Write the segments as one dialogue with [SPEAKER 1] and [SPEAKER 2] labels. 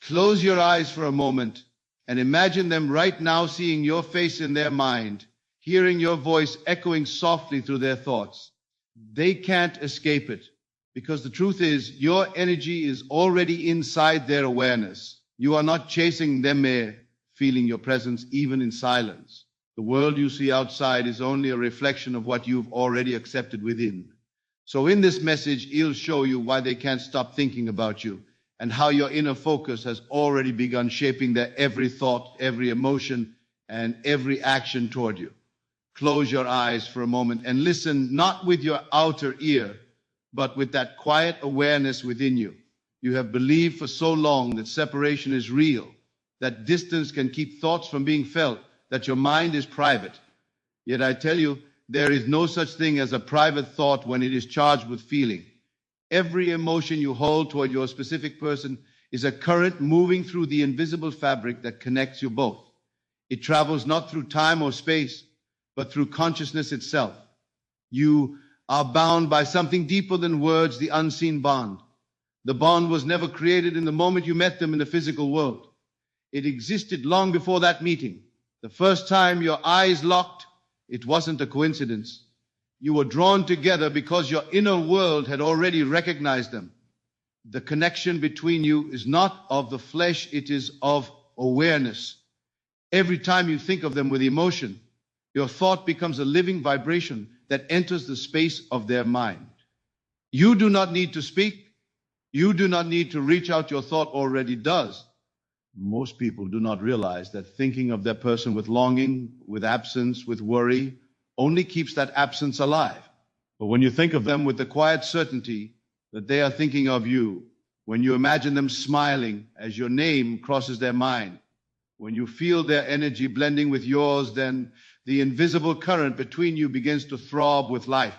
[SPEAKER 1] Close your eyes for a moment and imagine them right now seeing your face in their mind, hearing your voice echoing softly through their thoughts. They can't escape it, because the truth is your energy is already inside their awareness. You are not chasing them there, feeling your presence even in silence. The world you see outside is only a reflection of what you've already accepted within. So in this message, he'll show you why they can't stop thinking about you, and how your inner focus has already begun shaping their every thought, every emotion, and every action toward you. Close your eyes for a moment and listen, not with your outer ear, but with that quiet awareness within you. You have believed for so long that separation is real, that distance can keep thoughts from being felt, that your mind is private. Yet I tell you, there is no such thing as a private thought when it is charged with feeling. Every emotion you hold toward your specific person is a current moving through the invisible fabric that connects you both. It travels not through time or space, but through consciousness itself. You are bound by something deeper than words, the unseen bond. The bond was never created in the moment you met them in the physical world. It existed long before that meeting. The first time your eyes locked, it wasn't a coincidence. You were drawn together because your inner world had already recognized them. The connection between you is not of the flesh, it is of awareness. Every time you think of them with emotion, your thought becomes a living vibration that enters the space of their mind. You do not need to speak. You do not need to reach out. Your thought already does. Most people do not realize that thinking of their person with longing, with absence, with worry, only keeps that absence alive. But when you think of them with the quiet certainty that they are thinking of you, when you imagine them smiling as your name crosses their mind, when you feel their energy blending with yours, then the invisible current between you begins to throb with life.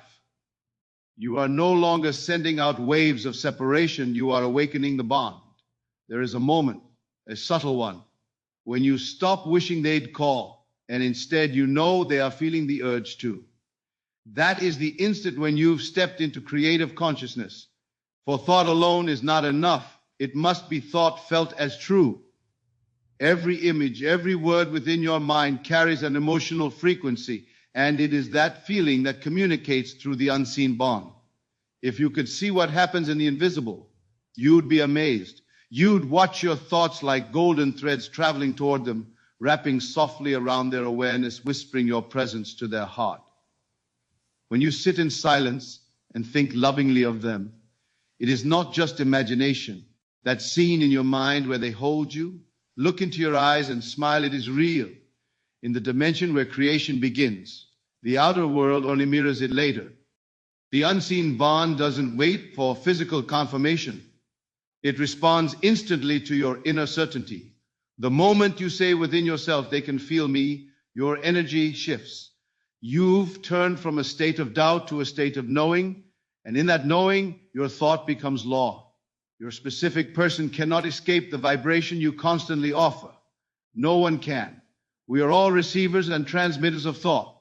[SPEAKER 1] You are no longer sending out waves of separation, you are awakening the bond. There is a moment, a subtle one, when you stop wishing they'd call, and instead you know they are feeling the urge too. That is the instant when you've stepped into creative consciousness. For thought alone is not enough. It must be thought felt as true. Every image, every word within your mind carries an emotional frequency, and it is that feeling that communicates through the unseen bond. If you could see what happens in the invisible, you'd be amazed. You'd watch your thoughts like golden threads traveling toward them, wrapping softly around their awareness, whispering your presence to their heart. When you sit in silence and think lovingly of them, it is not just imagination. That scene in your mind where they hold you, look into your eyes and smile, it is real. In the dimension where creation begins, the outer world only mirrors it later. The unseen bond doesn't wait for physical confirmation. It responds instantly to your inner certainty. The moment you say within yourself, they can feel me, your energy shifts. You've turned from a state of doubt to a state of knowing, and in that knowing, your thought becomes law. Your specific person cannot escape the vibration you constantly offer. No one can. We are all receivers and transmitters of thought.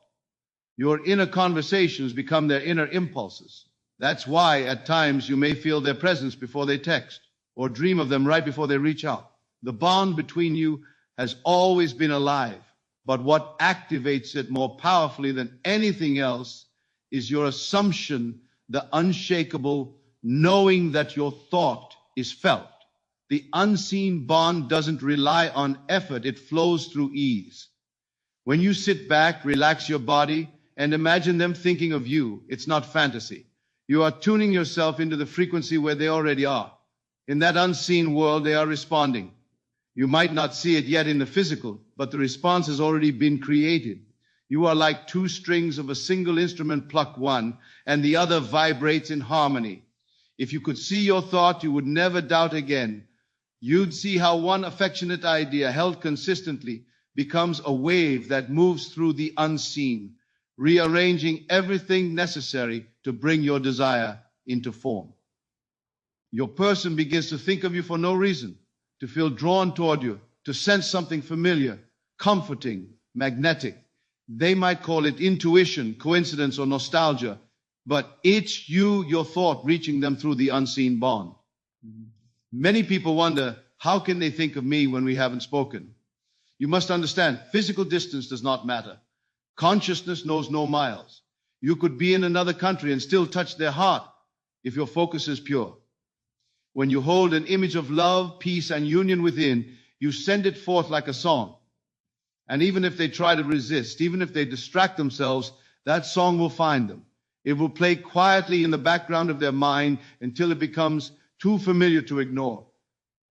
[SPEAKER 1] Your inner conversations become their inner impulses. That's why at times you may feel their presence before they text, or dream of them right before they reach out. The bond between you has always been alive, but what activates it more powerfully than anything else is your assumption, the unshakable knowing that your thought is felt. The unseen bond doesn't rely on effort, it flows through ease. When you sit back, relax your body, and imagine them thinking of you, it's not fantasy. You are tuning yourself into the frequency where they already are. In that unseen world, they are responding. You might not see it yet in the physical, but the response has already been created. You are like two strings of a single instrument, pluck one, and the other vibrates in harmony. If you could see your thought, you would never doubt again. You'd see how one affectionate idea held consistently becomes a wave that moves through the unseen, rearranging everything necessary to bring your desire into form. Your person begins to think of you for no reason, to feel drawn toward you, to sense something familiar, comforting, magnetic. They might call it intuition, coincidence, or nostalgia, but it's you, your thought, reaching them through the unseen bond. Many people wonder, how can they think of me when we haven't spoken? You must understand, physical distance does not matter. Consciousness knows no miles. You could be in another country and still touch their heart if your focus is pure. When you hold an image of love, peace, and union within, you send it forth like a song. And even if they try to resist, even if they distract themselves, that song will find them. It will play quietly in the background of their mind until it becomes too familiar to ignore.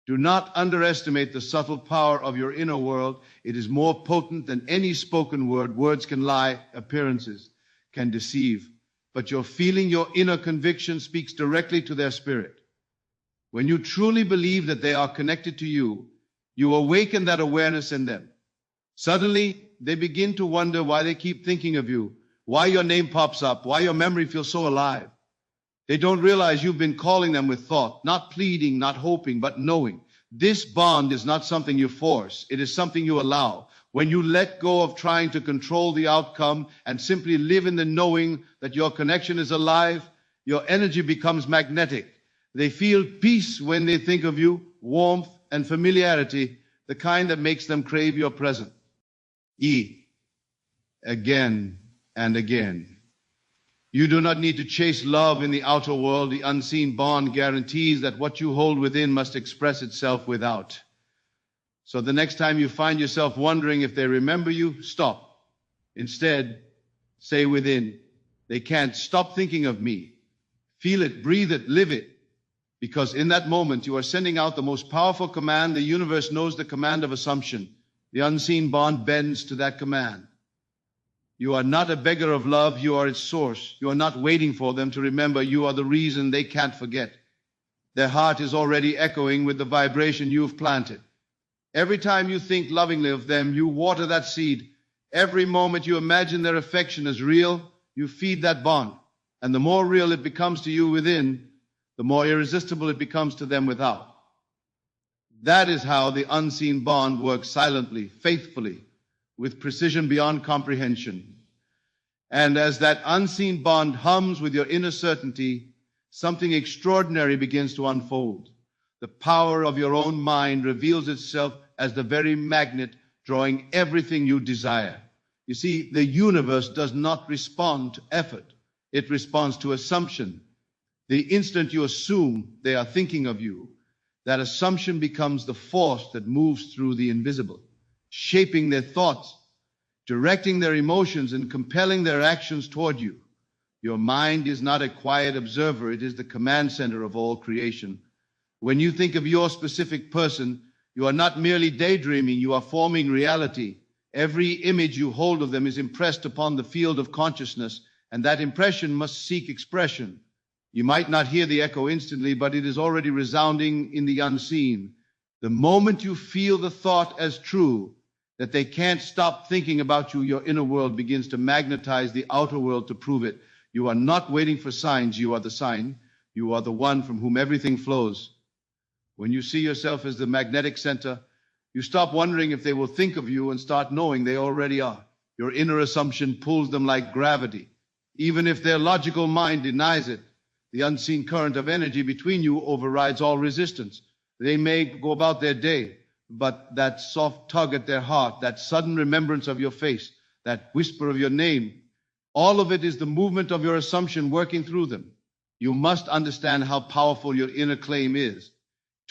[SPEAKER 1] Do not underestimate the subtle power of your inner world. It is more potent than any spoken word. Words can lie, appearances can deceive. But your feeling, your inner conviction speaks directly to their spirit. When you truly believe that they are connected to you, you awaken that awareness in them. Suddenly, they begin to wonder why they keep thinking of you, why your name pops up, why your memory feels so alive. They don't realize you've been calling them with thought, not pleading, not hoping, but knowing. This bond is not something you force. It is something you allow. When you let go of trying to control the outcome and simply live in the knowing that your connection is alive, your energy becomes magnetic. They feel peace when they think of you, warmth and familiarity, the kind that makes them crave your presence. Again and again. You do not need to chase love in the outer world. The unseen bond guarantees that what you hold within must express itself without. So the next time you find yourself wondering if they remember you, stop. Instead, say within, they can't stop thinking of me. Feel it, breathe it, live it. Because in that moment, you are sending out the most powerful command. The universe knows the command of assumption. The unseen bond bends to that command. You are not a beggar of love. You are its source. You are not waiting for them to remember. You are the reason they can't forget. Their heart is already echoing with the vibration you've planted. Every time you think lovingly of them, you water that seed. Every moment you imagine their affection as real, you feed that bond. And the more real it becomes to you within, the more irresistible it becomes to them without. That is how the unseen bond works silently, faithfully, with precision beyond comprehension. And as that unseen bond hums with your inner certainty, something extraordinary begins to unfold. The power of your own mind reveals itself as the very magnet drawing everything you desire. You see, the universe does not respond to effort. It responds to assumption. The instant you assume they are thinking of you, that assumption becomes the force that moves through the invisible, shaping their thoughts, directing their emotions, and compelling their actions toward you. Your mind is not a quiet observer. It is the command center of all creation. When you think of your specific person, you are not merely daydreaming. You are forming reality. Every image you hold of them is impressed upon the field of consciousness, and that impression must seek expression. You might not hear the echo instantly, but it is already resounding in the unseen. The moment you feel the thought as true, that they can't stop thinking about you, your inner world begins to magnetize the outer world to prove it. You are not waiting for signs. You are the sign. You are the one from whom everything flows. When you see yourself as the magnetic center, you stop wondering if they will think of you and start knowing they already are. Your inner assumption pulls them like gravity. Even if their logical mind denies it, the unseen current of energy between you overrides all resistance. They may go about their day, but that soft tug at their heart, that sudden remembrance of your face, that whisper of your name, all of it is the movement of your assumption working through them. You must understand how powerful your inner claim is.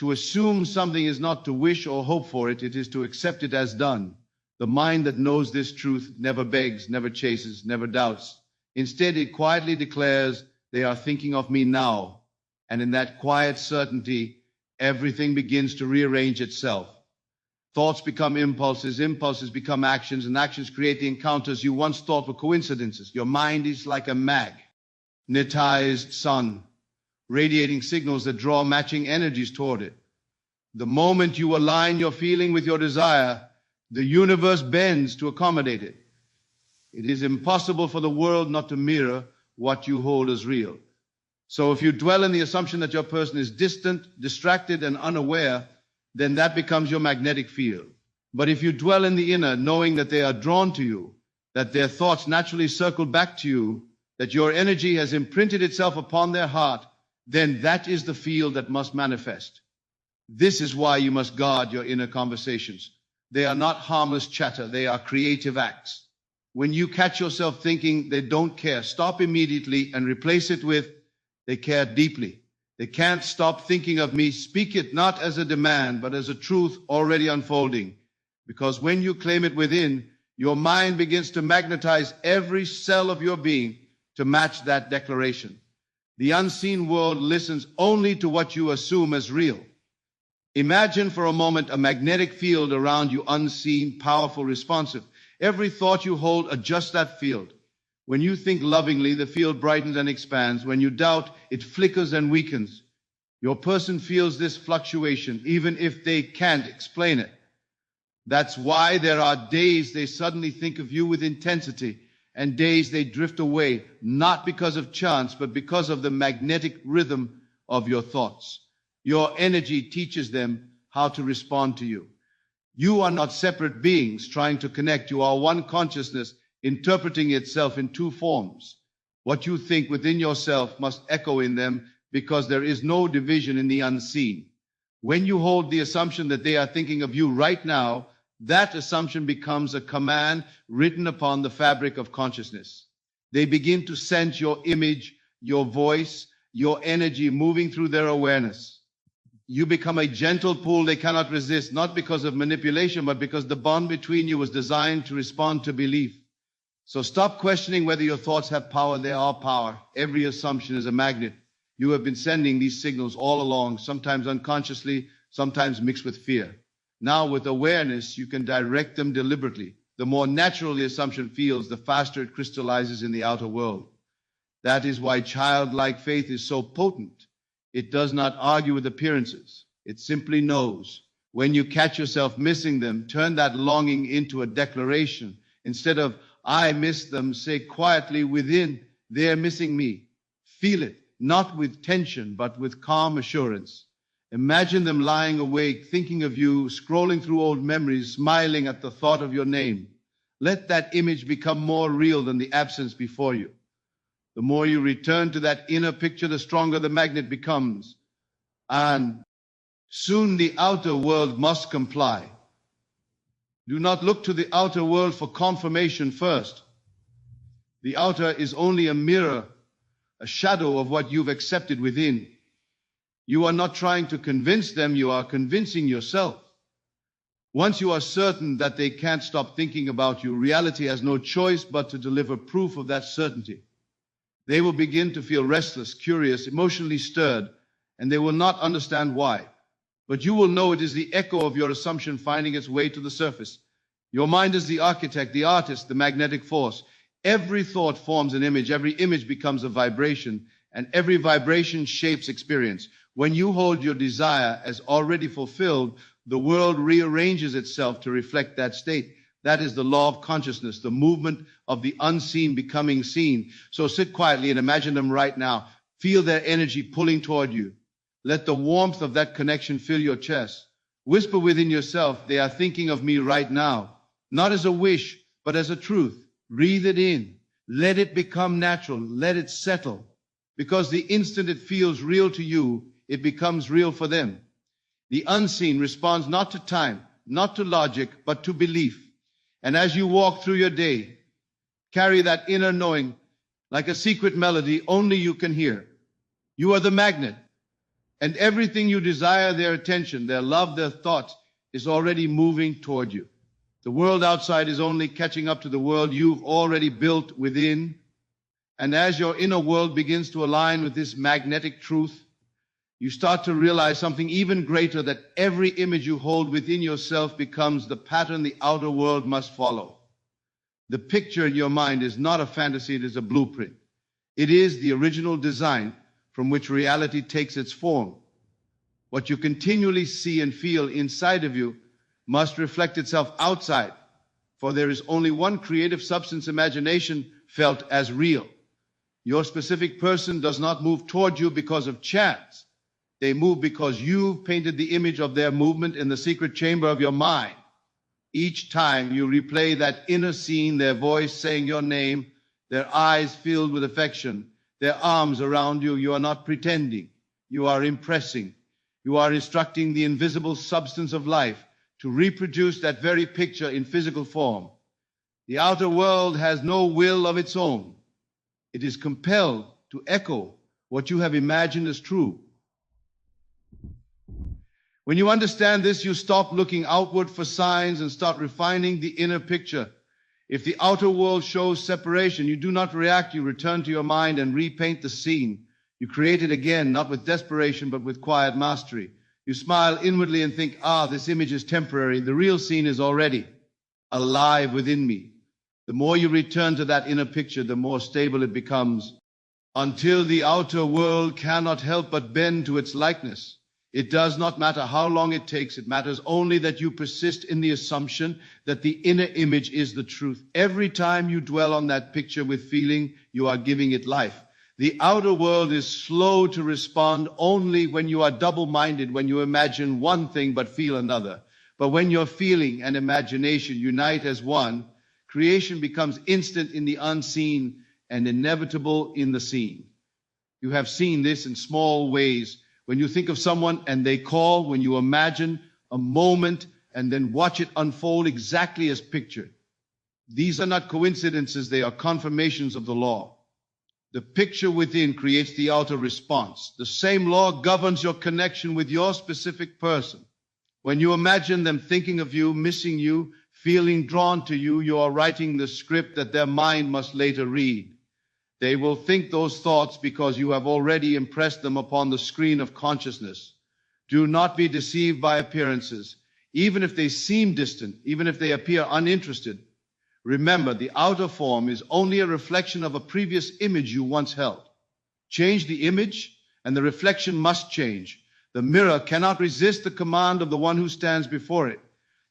[SPEAKER 1] To assume something is not to wish or hope for it, it is to accept it as done. The mind that knows this truth never begs, never chases, never doubts. Instead, it quietly declares, they are thinking of me now. And in that quiet certainty, everything begins to rearrange itself. Thoughts become impulses, impulses become actions, and actions create the encounters you once thought were coincidences. Your mind is like a magnetized sun, radiating signals that draw matching energies toward it. The moment you align your feeling with your desire, the universe bends to accommodate it. It is impossible for the world not to mirror what you hold as real. So if you dwell in the assumption that your person is distant, distracted, and unaware, then that becomes your magnetic field. But if you dwell in the inner, knowing that they are drawn to you, that their thoughts naturally circle back to you, that your energy has imprinted itself upon their heart, then that is the field that must manifest. This is why you must guard your inner conversations. They are not harmless chatter, they are creative acts. When you catch yourself thinking they don't care, stop immediately and replace it with, they care deeply. They can't stop thinking of me. Speak it not as a demand, but as a truth already unfolding. Because when you claim it within, your mind begins to magnetize every cell of your being to match that declaration. The unseen world listens only to what you assume as real. Imagine for a moment a magnetic field around you, unseen, powerful, responsive. Every thought you hold adjusts that field. When you think lovingly, the field brightens and expands. When you doubt, it flickers and weakens. Your person feels this fluctuation, even if they can't explain it. That's why there are days they suddenly think of you with intensity, and days they drift away, not because of chance, but because of the magnetic rhythm of your thoughts. Your energy teaches them how to respond to you. You are not separate beings trying to connect. You are one consciousness interpreting itself in two forms. What you think within yourself must echo in them, because there is no division in the unseen. When you hold the assumption that they are thinking of you right now, that assumption becomes a command written upon the fabric of consciousness. They begin to sense your image, your voice, your energy moving through their awareness. You become a gentle pull they cannot resist, not because of manipulation, but because the bond between you was designed to respond to belief. So stop questioning whether your thoughts have power. They are power. Every assumption is a magnet. You have been sending these signals all along, sometimes unconsciously, sometimes mixed with fear. Now, with awareness, you can direct them deliberately. The more natural the assumption feels, the faster it crystallizes in the outer world. That is why childlike faith is so potent. It does not argue with appearances. It simply knows. When you catch yourself missing them, turn that longing into a declaration. Instead of, I miss them, say quietly within, they're missing me. Feel it, not with tension, but with calm assurance. Imagine them lying awake, thinking of you, scrolling through old memories, smiling at the thought of your name. Let that image become more real than the absence before you. The more you return to that inner picture, the stronger the magnet becomes. And soon the outer world must comply. Do not look to the outer world for confirmation first. The outer is only a mirror, a shadow of what you've accepted within. You are not trying to convince them, you are convincing yourself. Once you are certain that they can't stop thinking about you, reality has no choice but to deliver proof of that certainty. They will begin to feel restless, curious, emotionally stirred, and they will not understand why. But you will know it is the echo of your assumption finding its way to the surface. Your mind is the architect, the artist, the magnetic force. Every thought forms an image, every image becomes a vibration, and every vibration shapes experience. When you hold your desire as already fulfilled, the world rearranges itself to reflect that state. That is the law of consciousness, the movement of the unseen becoming seen. So sit quietly and imagine them right now. Feel their energy pulling toward you. Let the warmth of that connection fill your chest. Whisper within yourself, they are thinking of me right now. Not as a wish, but as a truth. Breathe it in. Let it become natural. Let it settle. Because the instant it feels real to you, it becomes real for them. The unseen responds not to time, not to logic, but to belief. And as you walk through your day, carry that inner knowing like a secret melody only you can hear. You are the magnet, and everything you desire, their attention, their love, their thoughts, is already moving toward you. The world outside is only catching up to the world you've already built within. And as your inner world begins to align with this magnetic truth, you start to realize something even greater, that every image you hold within yourself becomes the pattern the outer world must follow. The picture in your mind is not a fantasy, it is a blueprint. It is the original design from which reality takes its form. What you continually see and feel inside of you must reflect itself outside, for there is only one creative substance, imagination, felt as real. Your specific person does not move toward you because of chance. They move because you've painted the image of their movement in the secret chamber of your mind. Each time you replay that inner scene, their voice saying your name, their eyes filled with affection, their arms around you, you are not pretending, you are impressing. You are instructing the invisible substance of life to reproduce that very picture in physical form. The outer world has no will of its own. It is compelled to echo what you have imagined as true. When you understand this, you stop looking outward for signs and start refining the inner picture. If the outer world shows separation, you do not react. You return to your mind and repaint the scene. You create it again, not with desperation, but with quiet mastery. You smile inwardly and think, this image is temporary. The real scene is already alive within me. The more you return to that inner picture, the more stable it becomes, until the outer world cannot help but bend to its likeness. It does not matter how long it takes. It matters only that you persist in the assumption that the inner image is the truth. Every time you dwell on that picture with feeling, you are giving it life. The outer world is slow to respond only when you are double-minded, when you imagine one thing but feel another. But when your feeling and imagination unite as one, creation becomes instant in the unseen and inevitable in the seen. You have seen this in small ways. When you think of someone and they call, when you imagine a moment and then watch it unfold exactly as pictured. These are not coincidences, they are confirmations of the law. The picture within creates the outer response. The same law governs your connection with your specific person. When you imagine them thinking of you, missing you, feeling drawn to you, you are writing the script that their mind must later read. They will think those thoughts because you have already impressed them upon the screen of consciousness. Do not be deceived by appearances. Even if they seem distant, even if they appear uninterested, remember the outer form is only a reflection of a previous image you once held. Change the image and the reflection must change. The mirror cannot resist the command of the one who stands before it.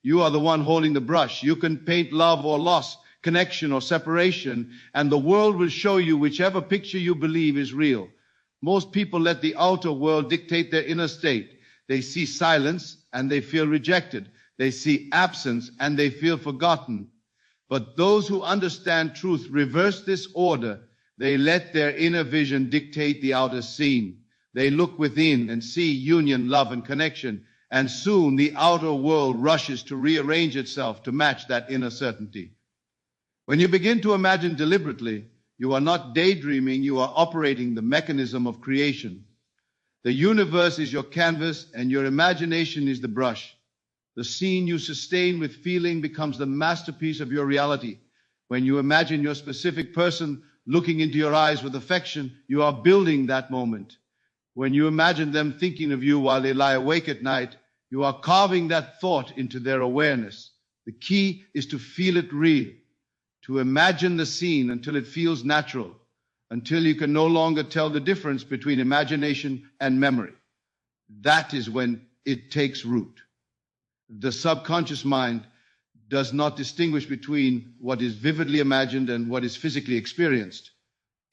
[SPEAKER 1] You are the one holding the brush. You can paint love or loss, connection or separation, and the world will show you whichever picture you believe is real. Most people let the outer world dictate their inner state. They see silence and they feel rejected. They see absence and they feel forgotten. But those who understand truth reverse this order. They let their inner vision dictate the outer scene. They look within and see union, love, and connection. And soon the outer world rushes to rearrange itself to match that inner certainty. When you begin to imagine deliberately, you are not daydreaming, you are operating the mechanism of creation. The universe is your canvas and your imagination is the brush. The scene you sustain with feeling becomes the masterpiece of your reality. When you imagine your specific person looking into your eyes with affection, you are building that moment. When you imagine them thinking of you while they lie awake at night, you are carving that thought into their awareness. The key is to feel it real, to imagine the scene until it feels natural, until you can no longer tell the difference between imagination and memory. That is when it takes root. The subconscious mind does not distinguish between what is vividly imagined and what is physically experienced.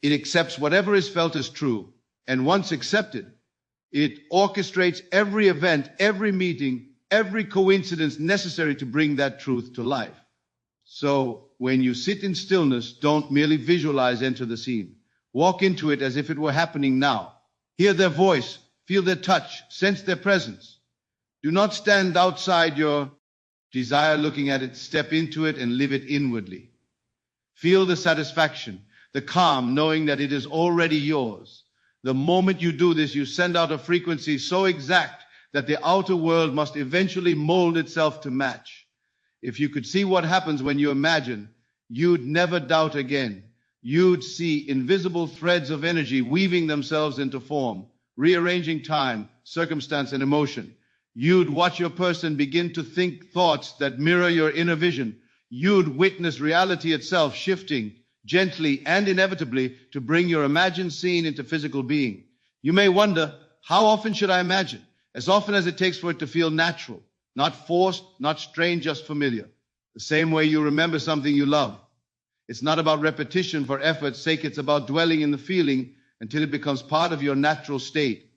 [SPEAKER 1] It accepts whatever is felt as true, and once accepted, it orchestrates every event, every meeting, every coincidence necessary to bring that truth to life. So when you sit in stillness, don't merely visualize, enter the scene. Walk into it as if it were happening now. Hear their voice, feel their touch, sense their presence. Do not stand outside your desire looking at it. Step into it and live it inwardly. Feel the satisfaction, the calm, knowing that it is already yours. The moment you do this, you send out a frequency so exact that the outer world must eventually mold itself to match. If you could see what happens when you imagine, you'd never doubt again. You'd see invisible threads of energy weaving themselves into form, rearranging time, circumstance, and emotion. You'd watch your person begin to think thoughts that mirror your inner vision. You'd witness reality itself shifting gently and inevitably to bring your imagined scene into physical being. You may wonder, how often should I imagine? As often as it takes for it to feel natural. Not forced, not strained, just familiar. The same way you remember something you love. It's not about repetition for effort's sake. It's about dwelling in the feeling until it becomes part of your natural state.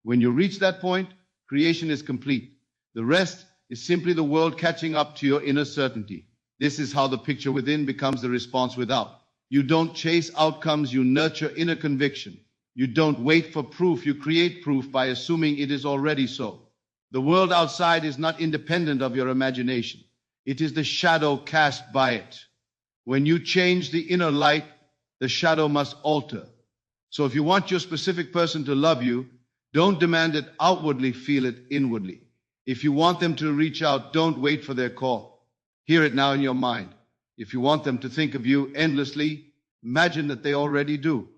[SPEAKER 1] When you reach that point, creation is complete. The rest is simply the world catching up to your inner certainty. This is how the picture within becomes the response without. You don't chase outcomes, you nurture inner conviction. You don't wait for proof, you create proof by assuming it is already so. The world outside is not independent of your imagination. It is the shadow cast by it. When you change the inner light, the shadow must alter. So if you want your specific person to love you, don't demand it outwardly, feel it inwardly. If you want them to reach out, don't wait for their call. Hear it now in your mind. If you want them to think of you endlessly, imagine that they already do.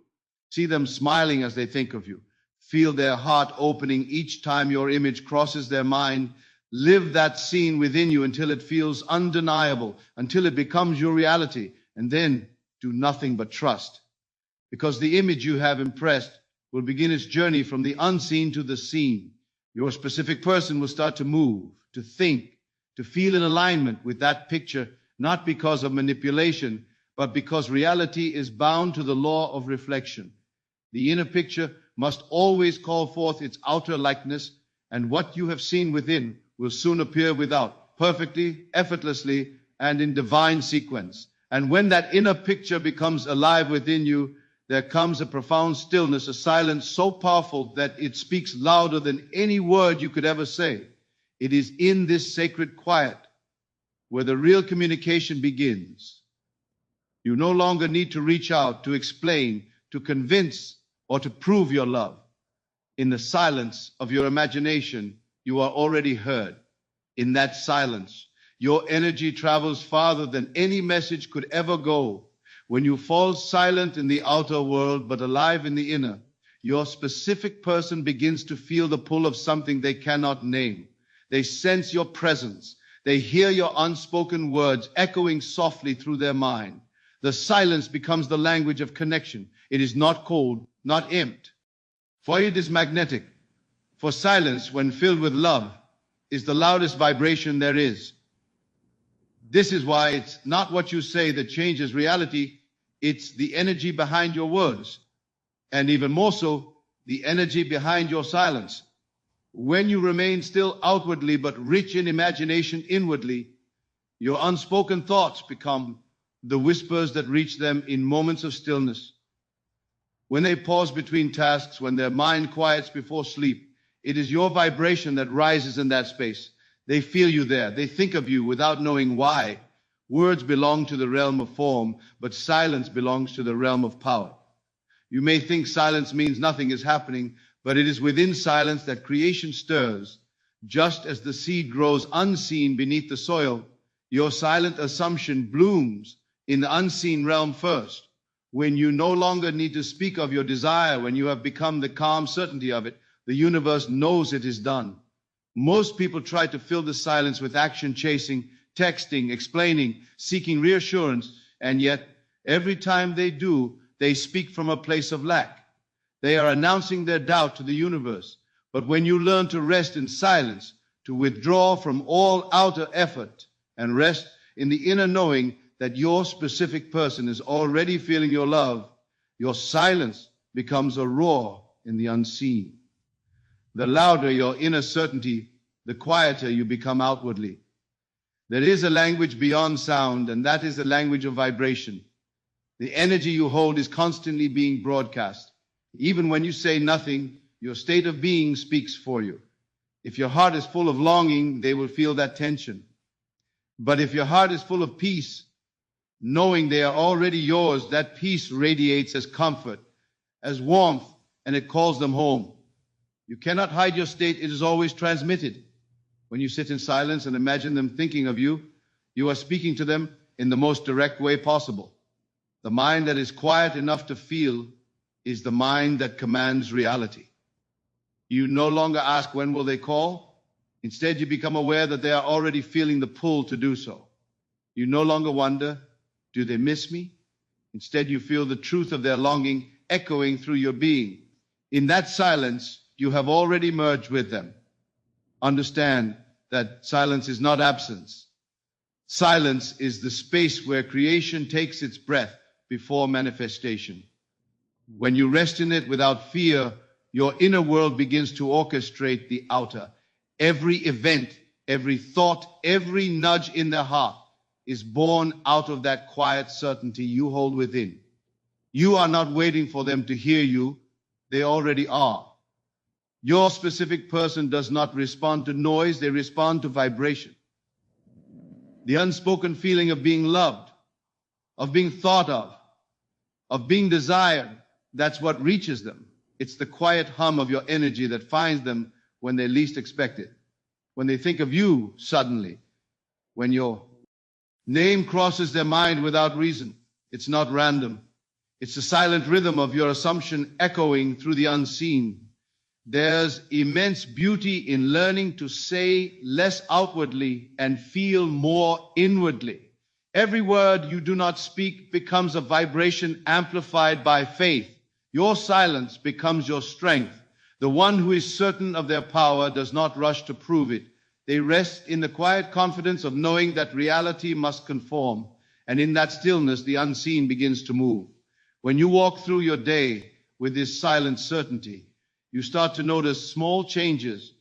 [SPEAKER 1] See them smiling as they think of you. Feel their heart opening each time your image crosses their mind. Live that scene within you until it feels undeniable, until it becomes your reality, and then do nothing but trust. Because the image you have impressed will begin its journey from the unseen to the seen. Your specific person will start to move, to think, to feel in alignment with that picture, not because of manipulation, but because reality is bound to the law of reflection. The inner picture must always call forth its outer likeness, and what you have seen within will soon appear without, perfectly, effortlessly, and in divine sequence. And when that inner picture becomes alive within you, there comes a profound stillness, a silence so powerful that it speaks louder than any word you could ever say. It is in this sacred quiet where the real communication begins. You no longer need to reach out, to explain, to convince, or to prove your love. In the silence of your imagination, you are already heard. In that silence, your energy travels farther than any message could ever go. When you fall silent in the outer world, but alive in the inner, your specific person begins to feel the pull of something they cannot name. They sense your presence. They hear your unspoken words echoing softly through their mind. The silence becomes the language of connection. It is not cold, not empty. For it is magnetic. For silence, when filled with love, is the loudest vibration there is. This is why it's not what you say that changes reality. It's the energy behind your words. And even more so, the energy behind your silence. When you remain still outwardly but rich in imagination inwardly, your unspoken thoughts become the whispers that reach them in moments of stillness. When they pause between tasks, when their mind quiets before sleep, it is your vibration that rises in that space. They feel you there. They think of you without knowing why. Words belong to the realm of form, but silence belongs to the realm of power. You may think silence means nothing is happening, but it is within silence that creation stirs. Just as the seed grows unseen beneath the soil, your silent assumption blooms in the unseen realm first. When you no longer need to speak of your desire, when you have become the calm certainty of it, the universe knows it is done. Most people try to fill the silence with action, chasing, texting, explaining, seeking reassurance, and yet every time they do, they speak from a place of lack. They are announcing their doubt to the universe. But when you learn to rest in silence, to withdraw from all outer effort and rest in the inner knowing that your specific person is already feeling your love, your silence becomes a roar in the unseen. The louder your inner certainty, the quieter you become outwardly. There is a language beyond sound, and that is the language of vibration. The energy you hold is constantly being broadcast. Even when you say nothing, your state of being speaks for you. If your heart is full of longing, they will feel that tension. But if your heart is full of peace, knowing they are already yours, that peace radiates as comfort, as warmth, and it calls them home. You cannot hide your state. It is always transmitted. When you sit in silence and imagine them thinking of you, you are speaking to them in the most direct way possible. The mind that is quiet enough to feel is the mind that commands reality. You no longer ask, when will they call? Instead, you become aware that they are already feeling the pull to do so. You no longer wonder, do they miss me? Instead, you feel the truth of their longing echoing through your being. In that silence, you have already merged with them. Understand that silence is not absence. Silence is the space where creation takes its breath before manifestation. When you rest in it without fear, your inner world begins to orchestrate the outer. Every event, every thought, every nudge in their heart is born out of that quiet certainty you hold within. You are not waiting for them to hear you. they already are. Your specific person does not respond to noise, they respond to vibration. The unspoken feeling of being loved, of being thought of being desired, that's what reaches them. It's the quiet hum of your energy that finds them when they least expect it. When they think of you suddenly, when your name crosses their mind without reason, it's not random. It's the silent rhythm of your assumption echoing through the unseen. There's immense beauty in learning to say less outwardly and feel more inwardly. Every word you do not speak becomes a vibration amplified by faith. Your silence becomes your strength. The one who is certain of their power does not rush to prove it. They rest in the quiet confidence of knowing that reality must conform, and in that stillness the unseen begins to move. When you walk through your day with this silent certainty, you start to notice small changes.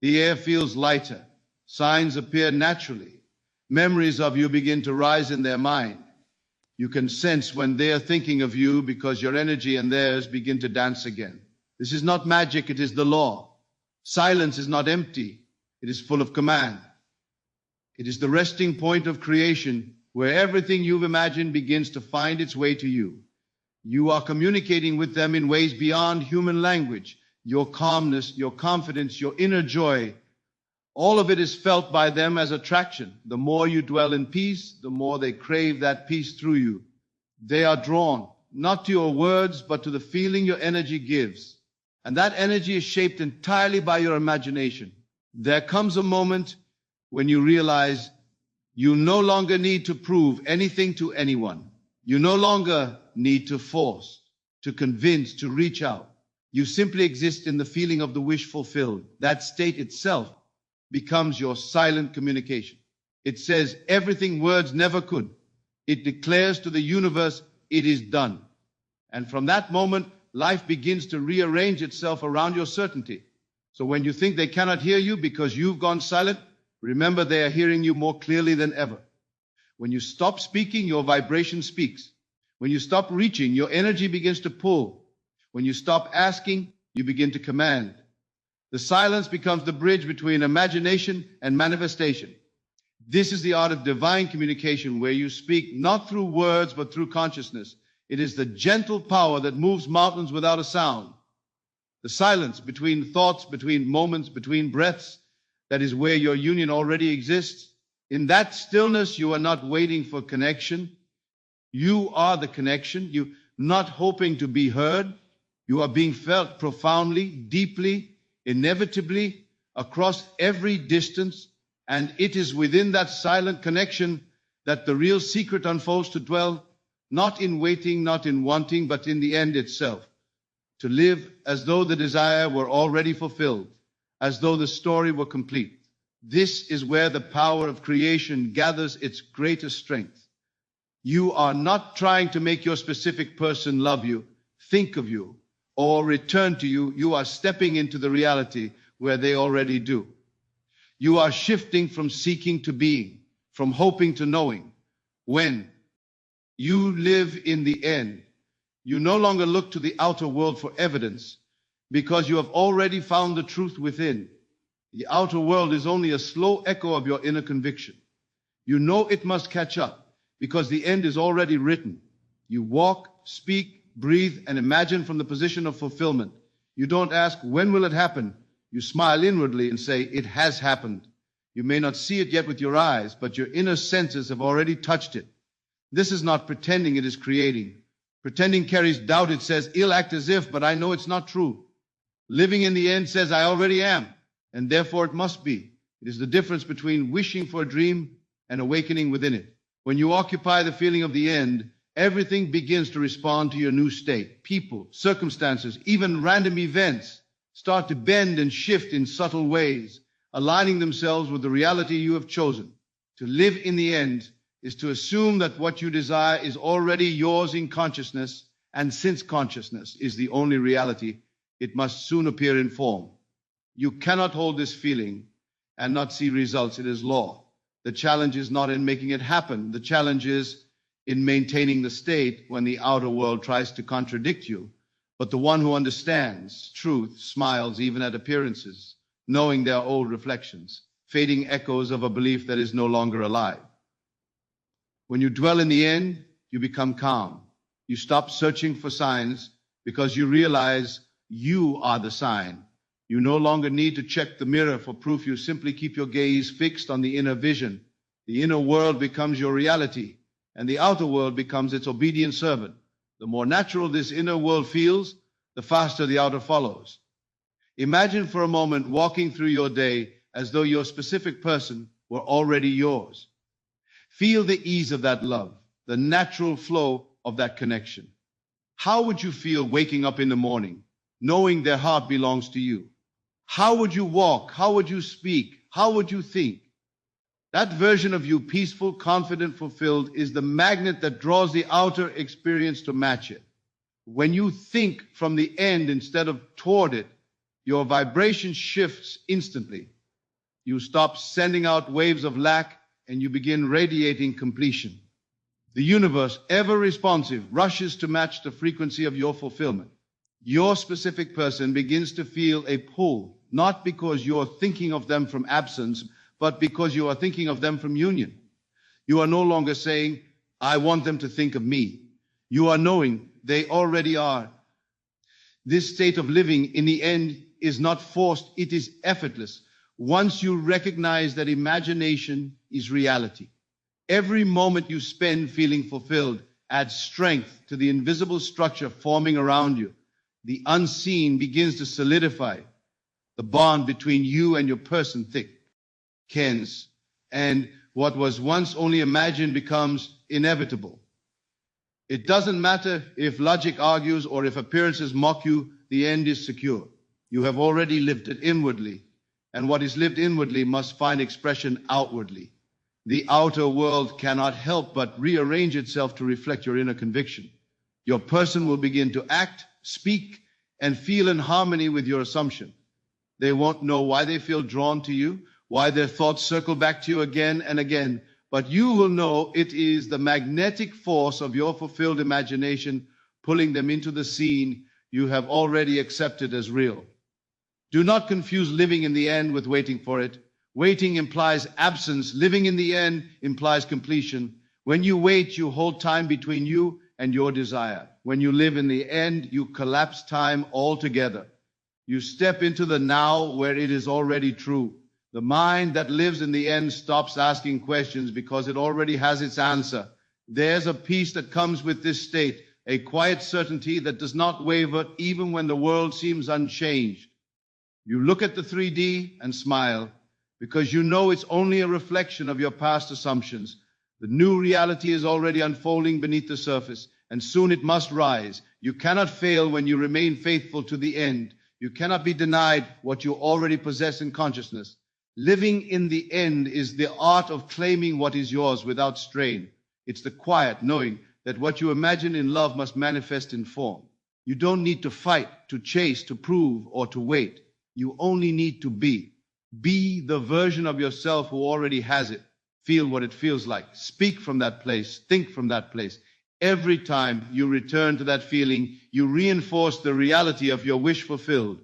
[SPEAKER 1] The air feels lighter. Signs appear naturally. Memories of you begin to rise in their mind. You can sense when they are thinking of you because your energy and theirs begin to dance again. This is not magic, it is the law. Silence is not empty, it is full of command. It is the resting point of creation where everything you've imagined begins to find its way to you. You are communicating with them in ways beyond human language. Your calmness, your confidence, your inner joy, all of it is felt by them as attraction. The more you dwell in peace, the more they crave that peace through you. They are drawn, not to your words, but to the feeling your energy gives. And that energy is shaped entirely by your imagination. There comes a moment when you realize you no longer need to prove anything to anyone. You no longer need to force, to convince, to reach out. You simply exist in the feeling of the wish fulfilled. That state itself becomes your silent communication. It says everything words never could. It declares to the universe, it is done. And from that moment, life begins to rearrange itself around your certainty. So when you think they cannot hear you because you've gone silent, remember they are hearing you more clearly than ever. When you stop speaking, your vibration speaks. When you stop reaching, your energy begins to pull. When you stop asking, you begin to command. The silence becomes the bridge between imagination and manifestation. This is the art of divine communication, where you speak not through words but through consciousness. It is the gentle power that moves mountains without a sound. The silence between thoughts, between moments, between breaths, that is where your union already exists. In that stillness, you are not waiting for connection. You are the connection. You're not hoping to be heard. You are being felt profoundly, deeply, inevitably, across every distance, and it is within that silent connection that the real secret unfolds to dwell, not in waiting, not in wanting, but in the end itself. To live as though the desire were already fulfilled, as though the story were complete. This is where the power of creation gathers its greatest strength. You are not trying to make your specific person love you, think of you, or return to you. You are stepping into the reality where they already do. You are shifting from seeking to being, from hoping to knowing. When you live in the end, you no longer look to the outer world for evidence because you have already found the truth within. The outer world is only a slow echo of your inner conviction. You know it must catch up because the end is already written. You walk, speak, breathe, and imagine from the position of fulfillment. You don't ask, when will it happen? You smile inwardly and say, it has happened. You may not see it yet with your eyes, but your inner senses have already touched it. This is not pretending, it is creating. Pretending carries doubt. It says, ill act as if, but I know it's not true. Living in the end says, I already am, and therefore it must be. It is the difference between wishing for a dream and awakening within it. When you occupy the feeling of the end, everything begins to respond to your new state. People, circumstances, even random events start to bend and shift in subtle ways, aligning themselves with the reality you have chosen. To live in the end is to assume that what you desire is already yours in consciousness, and since consciousness is the only reality, it must soon appear in form. You cannot hold this feeling and not see results. It is law. The challenge is not in making it happen. The challenge is in maintaining the state when the outer world tries to contradict you. But the one who understands truth smiles even at appearances, knowing they are old reflections, fading echoes of a belief that is no longer alive. When you dwell in the end, you become calm. You stop searching for signs because you realize you are the sign. You no longer need to check the mirror for proof. You simply keep your gaze fixed on the inner vision. The inner world becomes your reality, and the outer world becomes its obedient servant. The more natural this inner world feels, the faster the outer follows. Imagine for a moment walking through your day as though your specific person were already yours. Feel the ease of that love, the natural flow of that connection. How would you feel waking up in the morning, knowing their heart belongs to you? How would you walk? How would you speak? How would you think? That version of you, peaceful, confident, fulfilled, is the magnet that draws the outer experience to match it. When you think from the end instead of toward it, your vibration shifts instantly. You stop sending out waves of lack and you begin radiating completion. The universe, ever responsive, rushes to match the frequency of your fulfillment. Your specific person begins to feel a pull, not because you're thinking of them from absence, but because you are thinking of them from union. You are no longer saying, I want them to think of me. You are knowing they already are. This state of living, in the end, is not forced, it is effortless. Once you recognize that imagination is reality, every moment you spend feeling fulfilled adds strength to the invisible structure forming around you. The unseen begins to solidify. The bond between you and your person thickens, and what was once only imagined becomes inevitable. It doesn't matter if logic argues or if appearances mock you, the end is secure. You have already lived it inwardly, and what is lived inwardly must find expression outwardly. The outer world cannot help but rearrange itself to reflect your inner conviction. Your person will begin to act, speak, and feel in harmony with your assumption. They won't know why they feel drawn to you, why their thoughts circle back to you again and again, but you will know it is the magnetic force of your fulfilled imagination pulling them into the scene you have already accepted as real. Do not confuse living in the end with waiting for it. Waiting implies absence. Living in the end implies completion. When you wait, you hold time between you and your desire. When you live in the end, you collapse time altogether. You step into the now where it is already true. The mind that lives in the end stops asking questions because it already has its answer. There's a peace that comes with this state, a quiet certainty that does not waver even when the world seems unchanged. You look at the 3D and smile because you know it's only a reflection of your past assumptions. The new reality is already unfolding beneath the surface, and soon it must rise. You cannot fail when you remain faithful to the end. You cannot be denied what you already possess in consciousness. Living in the end is the art of claiming what is yours without strain. It's the quiet knowing that what you imagine in love must manifest in form. You don't need to fight, to chase, to prove, or to wait. You only need to be. Be the version of yourself who already has it. Feel what it feels like. Speak from that place. Think from that place. Every time you return to that feeling, you reinforce the reality of your wish fulfilled.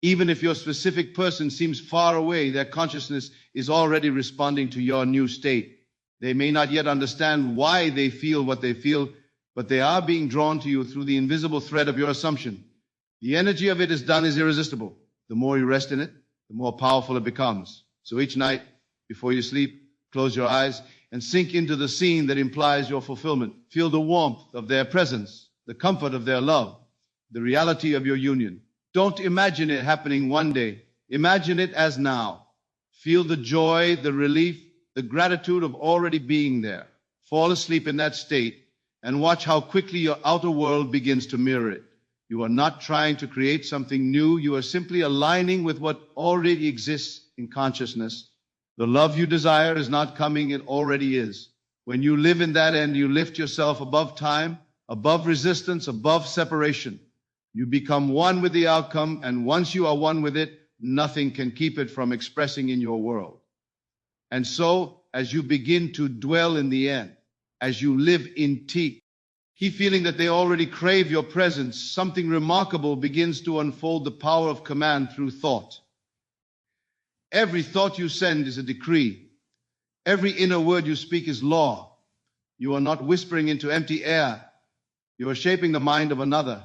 [SPEAKER 1] Even if your specific person seems far away, their consciousness is already responding to your new state. They may not yet understand why they feel what they feel, but they are being drawn to you through the invisible thread of your assumption. The energy of it is irresistible. The more you rest in it, the more powerful it becomes. So each night, before you sleep, close your eyes and sink into the scene that implies your fulfillment. Feel the warmth of their presence, the comfort of their love, the reality of your union. Don't imagine it happening one day. Imagine it as now. Feel the joy, the relief, the gratitude of already being there. Fall asleep in that state and watch how quickly your outer world begins to mirror it. You are not trying to create something new. You are simply aligning with what already exists in consciousness. The love you desire is not coming, it already is. When you live in that end, you lift yourself above time, above resistance, above separation. You become one with the outcome, and once you are one with it, nothing can keep it from expressing in your world. And so, as you begin to dwell in the end, as you live in He feeling that they already crave your presence, something remarkable begins to unfold the power of command through thought. Every thought you send is a decree. Every inner word you speak is law. You are not whispering into empty air. You are shaping the mind of another.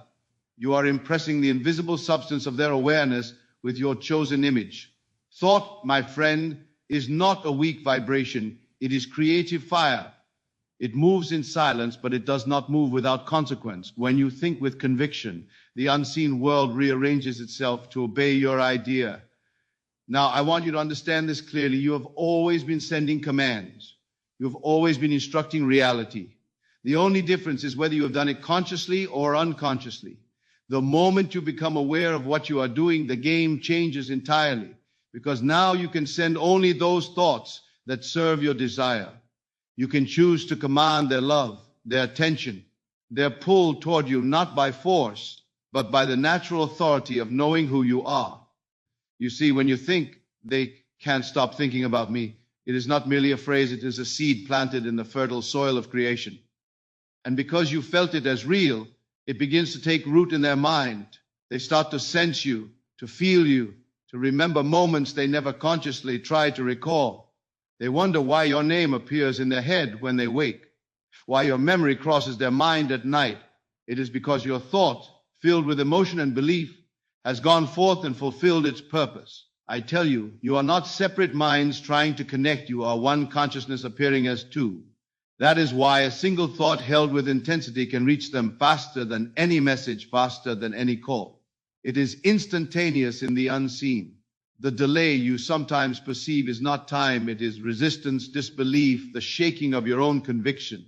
[SPEAKER 1] You are impressing the invisible substance of their awareness with your chosen image. Thought, my friend, is not a weak vibration. It is creative fire. It moves in silence, but it does not move without consequence. When you think with conviction, the unseen world rearranges itself to obey your idea. Now, I want you to understand this clearly. You have always been sending commands. You have always been instructing reality. The only difference is whether you have done it consciously or unconsciously. The moment you become aware of what you are doing, the game changes entirely, because now you can send only those thoughts that serve your desire. You can choose to command their love, their attention, their pull toward you, not by force, but by the natural authority of knowing who you are. You see, when you think, they can't stop thinking about me, it is not merely a phrase, it is a seed planted in the fertile soil of creation. And because you felt it as real, it begins to take root in their mind. They start to sense you, to feel you, to remember moments they never consciously tried to recall. They wonder why your name appears in their head when they wake, why your memory crosses their mind at night. It is because your thought, filled with emotion and belief, has gone forth and fulfilled its purpose. I tell you, you are not separate minds trying to connect. You are one consciousness appearing as two. That is why a single thought held with intensity can reach them faster than any message, faster than any call. It is instantaneous in the unseen. The delay you sometimes perceive is not time, it is resistance, disbelief, the shaking of your own conviction.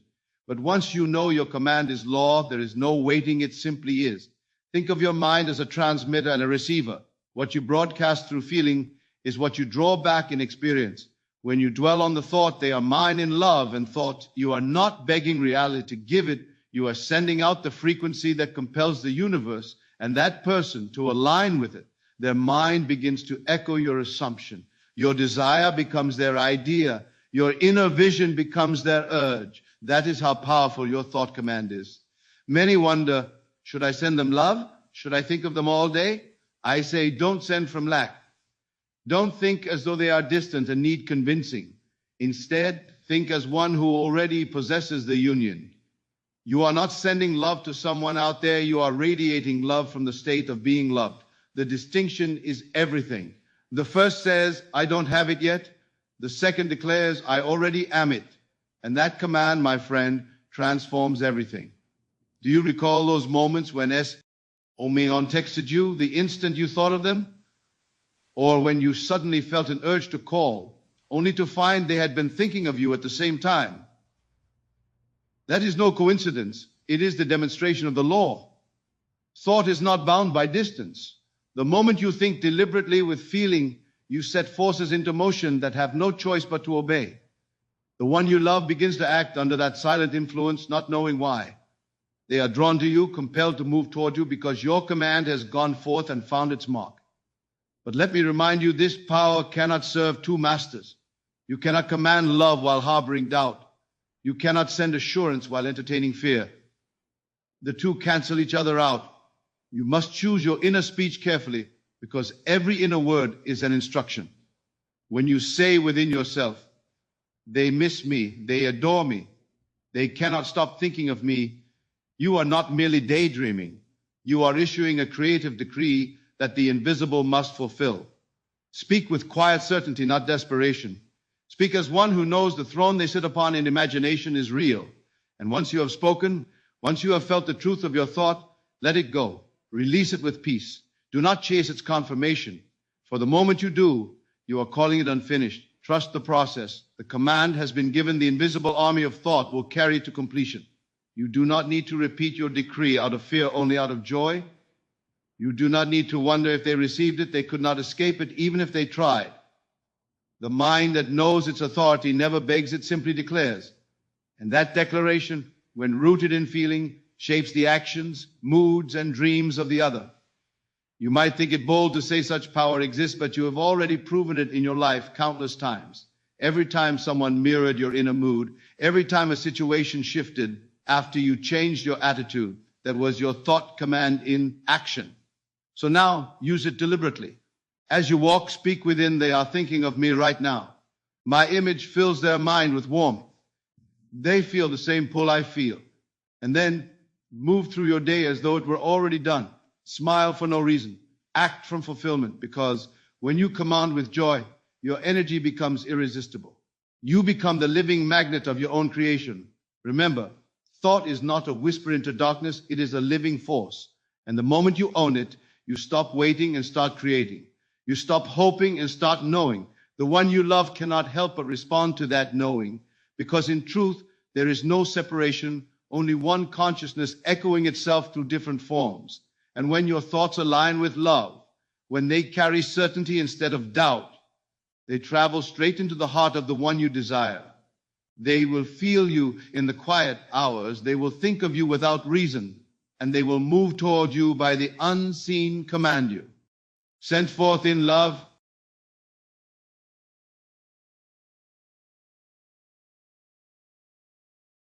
[SPEAKER 1] But once you know your command is law, there is no waiting, it simply is. Think of your mind as a transmitter and a receiver. What you broadcast through feeling is what you draw back in experience. When you dwell on the thought, they are mine in love and thought. You are not begging reality to give it. You are sending out the frequency that compels the universe and that person to align with it. Their mind begins to echo your assumption. Your desire becomes their idea. Your inner vision becomes their urge. That is how powerful your thought command is. Many wonder, should I send them love? Should I think of them all day? I say, don't send from lack. Don't think as though they are distant and need convincing. Instead, think as one who already possesses the union. You are not sending love to someone out there. You are radiating love from the state of being loved. The distinction is everything. The first says, I don't have it yet. The second declares, I already am it. And that command, my friend, transforms everything. Do you recall those moments when S. Omeon texted you the instant you thought of them? Or when you suddenly felt an urge to call, only to find they had been thinking of you at the same time? That is no coincidence. It is the demonstration of the law. Thought is not bound by distance. The moment you think deliberately with feeling, you set forces into motion that have no choice but to obey. The one you love begins to act under that silent influence, not knowing why. They are drawn to you, compelled to move toward you because your command has gone forth and found its mark. But let me remind you, this power cannot serve two masters. You cannot command love while harboring doubt. You cannot send assurance while entertaining fear. The two cancel each other out. You must choose your inner speech carefully, because every inner word is an instruction. When you say within yourself, they miss me, they adore me, they cannot stop thinking of me, you are not merely daydreaming. You are issuing a creative decree that the invisible must fulfill. Speak with quiet certainty, not desperation. Speak as one who knows the throne they sit upon in imagination is real. And once you have spoken, once you have felt the truth of your thought, let it go. Release it with peace. Do not chase its confirmation. For the moment you do, you are calling it unfinished. Trust the process. The command has been given. The invisible army of thought will carry it to completion. You do not need to repeat your decree out of fear, only out of joy. You do not need to wonder if they received it. They could not escape it, even if they tried. The mind that knows its authority never begs, it simply declares. And that declaration, when rooted in feeling, shapes the actions, moods, and dreams of the other. You might think it bold to say such power exists, but you have already proven it in your life countless times. Every time someone mirrored your inner mood, every time a situation shifted, after you changed your attitude. That was your thought command in action. So now use it deliberately. As you walk, speak within, they are thinking of me right now. My image fills their mind with warmth. They feel the same pull I feel. And then move through your day as though it were already done. Smile for no reason. Act from fulfillment, because when you command with joy, your energy becomes irresistible. You become the living magnet of your own creation. Remember, thought is not a whisper into darkness, it is a living force. And the moment you own it, you stop waiting and start creating. You stop hoping and start knowing. The one you love cannot help but respond to that knowing, because in truth, there is no separation, only one consciousness echoing itself through different forms. And when your thoughts align with love, when they carry certainty instead of doubt, they travel straight into the heart of the one you desire. They will feel you in the quiet hours. They will think of you without reason, and they will move toward you by the unseen command you. Sent forth in love,